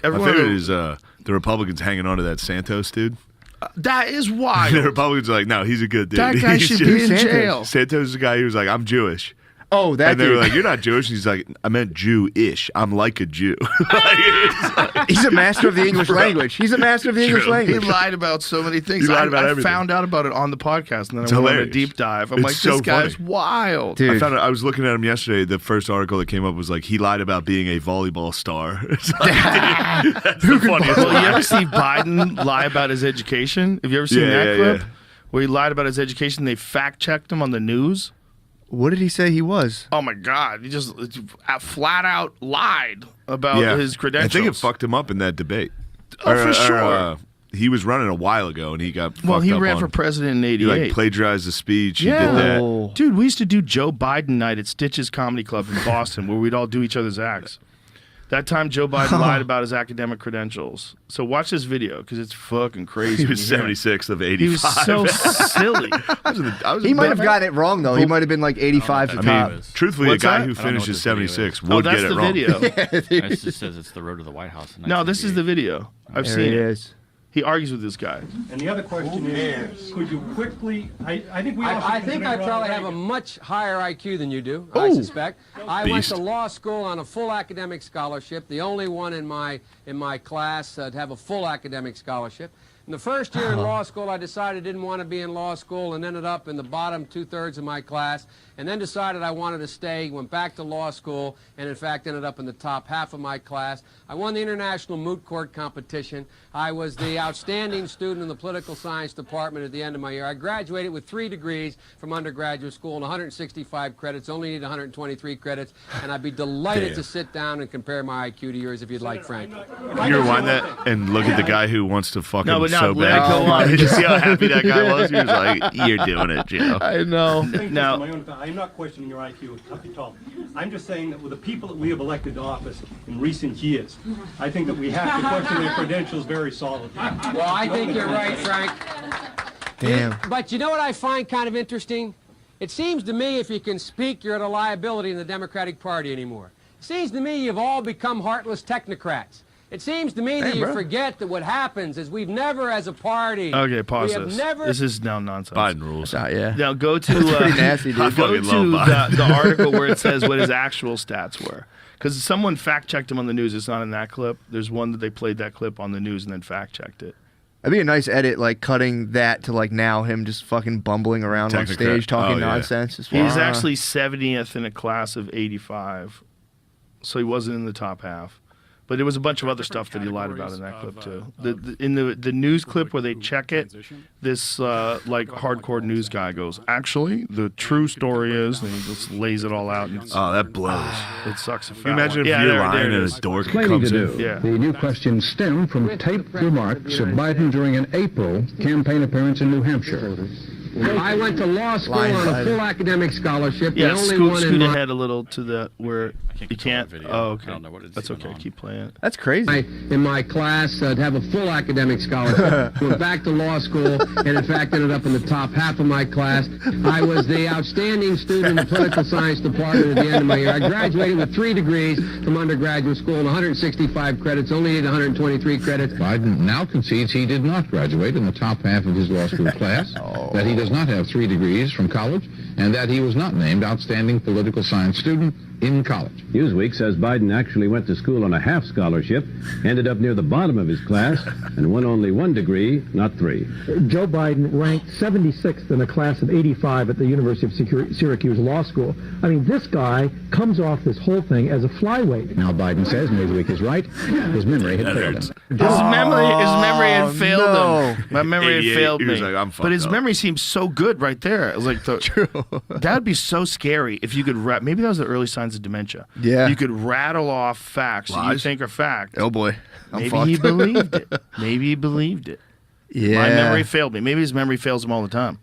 My favorite is the Republicans hanging on to that Santos dude. That is wild. The Republicans are like, no, he's a good dude. That guy should be in jail. Santos is the guy who was like, I'm Jewish. Oh, that And they were like, you're not Jewish. He's like, I meant Jew-ish. I'm like a Jew. He's a master of the English language. He's a master of the English language. He lied about so many things. He lied about everything. I found out about it on the podcast, and then It's I went on a hilarious. deep dive. I'm It's like, so this guy's funny. wild. Dude. I was looking at him yesterday. The first article that came up was like, he lied about being a volleyball star. It's like, dude, that's the funniest Well, you lie. ever see Biden lie about his education? Have you ever seen that clip? Where he lied about his education, they fact-checked him on the news? What did he say he was? Oh, my God. He just flat out lied about his credentials. I think it fucked him up in that debate. Oh, for sure. He was running a while ago, and he got fucked Well, he up ran on, for president in He '88. like plagiarized the speech. Yeah. He did that. Oh. Dude, we used to do Joe Biden night at Stitch's Comedy Club in Boston where we'd all do each other's acts. That time Joe Biden lied about his academic credentials. So watch this video because it's fucking crazy. He was 76th of 85. He was so silly. He might have gotten it wrong, though. He might have been like 85 to I top. mean, truthfully, What's a guy that? who I don't know what finishes this video is. 76 Oh, would that's get it the wrong. video. It just says it's the road to the White House. In No, this is the 1988. video. I've There seen it it. is. He argues with this guy. And the other question is, could you quickly, I think we also I think I consider probably have a Reagan. much higher IQ than you do, I suspect. I went Beast. to law school on a full academic scholarship, the only one in my class to have a full academic scholarship. In the first year in law school, I decided I didn't want to be in law school and ended up in the bottom 2/3 of my class, and then decided I wanted to stay, went back to law school, and in fact ended up in the top half of my class. I won the International Moot Court competition. I was the outstanding student in the political science department at the end of my year. I graduated with 3 degrees from undergraduate school and 165 credits, only need 123 credits, and I'd be delighted to sit down and compare my IQ to yours if you'd like, Frank. You rewind that and look at the guy who wants to fuck him but now so let bad. it go on. Did you see how happy that guy was? He was like, you're doing it, Joe. I know. Now, I'm not questioning your IQ at all. I'm just saying that with the people that we have elected to office in recent years, I think that we have to question their credentials very solidly. Well, I think you're right, Frank. Damn. But you know what I find kind of interesting? It seems to me if you can speak, you're at a liability in the Democratic Party anymore. It seems to me you've all become heartless technocrats. It seems to me that you forget that what happens is we've never, as a party, Okay, pause we have this. never. This is now nonsense. Biden rules. Yeah. Now go to Pretty nasty, dude. I go fucking to love Biden. the article where it says what his actual stats were. Because someone fact-checked him on the news. It's not in that clip. There's one that they played that clip on the news and then fact-checked it. That'd be a nice edit, like cutting that to like now him just fucking bumbling around on Technocrat. stage talking Oh, yeah. nonsense. It's He's fine. actually 70th in a class of 85. So he wasn't in the top half. But there was a bunch of other stuff that he lied about in that clip too. In the news clip where they check it, this like hardcore news guy goes, actually, the true story is, and he just lays it all out. And Oh, that blows. it sucks. Can you imagine if you're lying and a dork comes in? Yeah. The new questions stem from taped remarks of Biden during an April campaign appearance in New Hampshire. I went to law school on a full academic scholarship. Yeah, the only scoot, one scoot in my, ahead a little to the where you control can't. that video. Oh, okay. I don't know what it's That's even okay. on. Keep playing it. That's crazy. in my class to have a full academic scholarship. Went back to law school and in fact ended up in the top half of my class. I was the outstanding student in the political science department at the end of my year. I graduated with 3 degrees from undergraduate school and 165 credits, only needed 123 credits. Biden now concedes he did not graduate in the top half of his law school class, that he does not have 3 degrees from college, and that he was not named outstanding political science student in college. Newsweek says Biden actually went to school on a half scholarship, ended up near the bottom of his class, and won only 1 degree, not 3. Joe Biden ranked 76th in a class of 85 at the University of Syracuse Law School. I mean, this guy comes off this whole thing as a flyweight. Now Biden says Newsweek is right. His memory had failed him. His memory had failed him. My memory had 88, failed he me. was like, I'm fucked but his up. memory seems so good right there. It was like that'd be so scary if you could maybe that was the early signs of dementia. Yeah. You could rattle off facts that you Lies? think are fact. Oh boy. I'm Maybe fucked. he believed it. Maybe he believed it. Yeah. My memory failed me. Maybe his memory fails him all the time.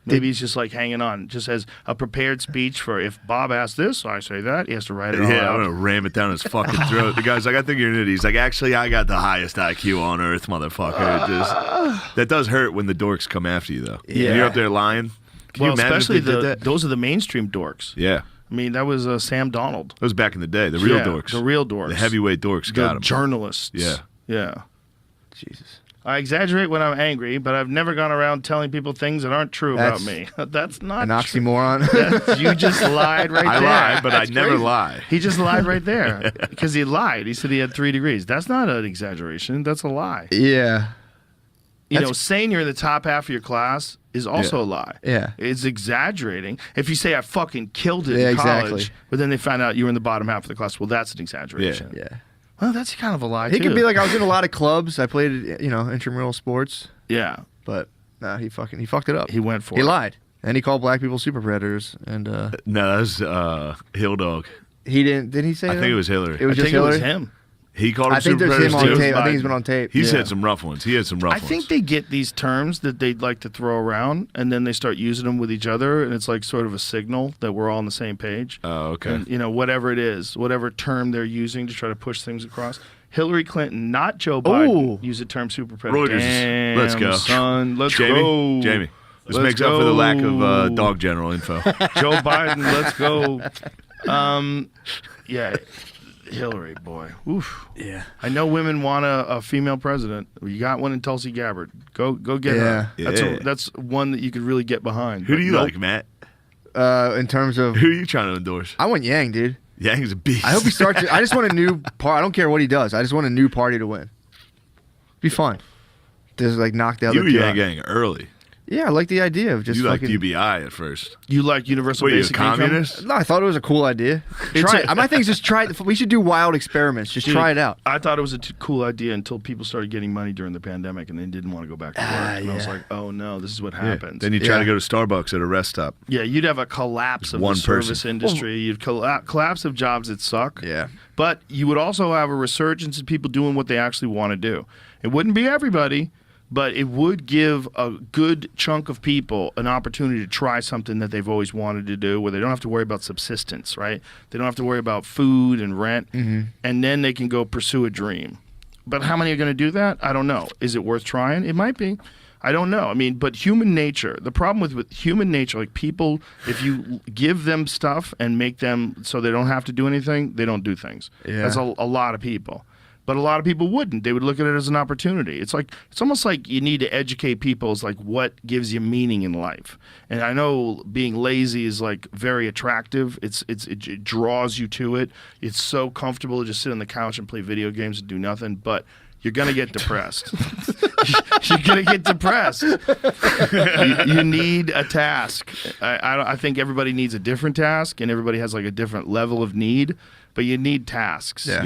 Maybe he's just like hanging on, just has a prepared speech for if Bob asks this, I say that. He has to write it all Yeah, out. I'm gonna ram it down his fucking throat. The guy's like, I think you're an idiot. He's like, actually, I got the highest IQ on earth, motherfucker. That does hurt when the dorks come after you, though. Yeah. When you're up there lying. Can you Well, imagine if especially they did that? those are the mainstream dorks. Yeah. I I mean, that was Sam Donald. That was back in the day. The real dorks. The real dorks. The heavyweight dorks got him. Journalists. Yeah. Yeah. Jesus. I exaggerate when I'm angry, but I've never gone around telling people things that aren't true about me. That's not an true. oxymoron. You just lied right there. I lied, but That's I never crazy. lie. He just lied right there because he lied. He said he had 3 degrees. That's not an exaggeration. That's a lie. Yeah. You know, saying you're in the top half of your class is also a lie. Yeah. It's exaggerating. If you say I fucking killed it Yeah, in college, exactly. but then they find out you were in the bottom half of the class, well, that's an exaggeration. Yeah. Well, that's kind of a lie, He too. could be like, I was in a lot of clubs. I played, intramural sports. Yeah. But, nah, he fucked it up. He went for it. He lied. And he called black people super predators. And, No, that was Hill Dog. he didn't he say that? I think it was Hillary. It was I just think Hillary? it was him. He called him I think super there's him predators on too. tape. I think he's been on tape. He's Yeah. had some rough ones. He had some rough I ones. think they get these terms that they'd like to throw around, and then they start using them with each other, and it's like sort of a signal that we're all on the same page. Oh, okay. And, whatever it is, whatever term they're using to try to push things across. Hillary Clinton, not Joe Biden, used the term super predator. Reuters. Damn, Let's go. son. Let's Jamie, go. Jamie. This Let's makes up for the lack go. of dog general info. Joe Biden, let's go. Yeah, Hillary, boy. Oof. Yeah. I know women want a female president. You got one in Tulsi Gabbard. Go get her. Yeah. That's one that you could really get behind. Who But do you nope. like, Matt? In terms of... Who are you trying to endorse? I want Yang, dude. Yang's a beast. I hope he starts... I just want a new party. I don't care what he does. I just want a new party to win. Be fun. Just, knock the other You were two out. Yang early. Yeah, I like the idea of just You liked fucking... UBI at first. You like universal What are you, a basic income? communist? No, I thought it was a cool idea. Try it. My thing is just try it. We should do wild experiments. Just try it out. I thought it was a cool idea until people started getting money during the pandemic and they didn't want to go back to work. And I was like, oh no, this is what happens. Then you try to go to Starbucks at a rest stop. Yeah, you'd have a collapse of One the service person. industry. You'd collapse of jobs that suck. Yeah. But you would also have a resurgence of people doing what they actually want to do. It wouldn't be everybody, but it would give a good chunk of people an opportunity to try something that they've always wanted to do, where they don't have to worry about subsistence, right? They don't have to worry about food and rent, and then they can go pursue a dream. But how many are going to do that? I don't know. Is it worth trying? It might be. I don't know. I mean, but human nature, the problem with human nature, like people, if you give them stuff and make them so they don't have to do anything, they don't do things. Yeah. That's a lot of people. But a lot of people wouldn't. They would look at it as an opportunity. It's almost like you need to educate people as like what gives you meaning in life. And I know being lazy is like very attractive. It draws you to it. It's so comfortable to just sit on the couch and play video games and do nothing. But you're gonna get depressed. You're gonna get depressed. You need a task. I think everybody needs a different task, and everybody has like a different level of need. But you need tasks. Yeah.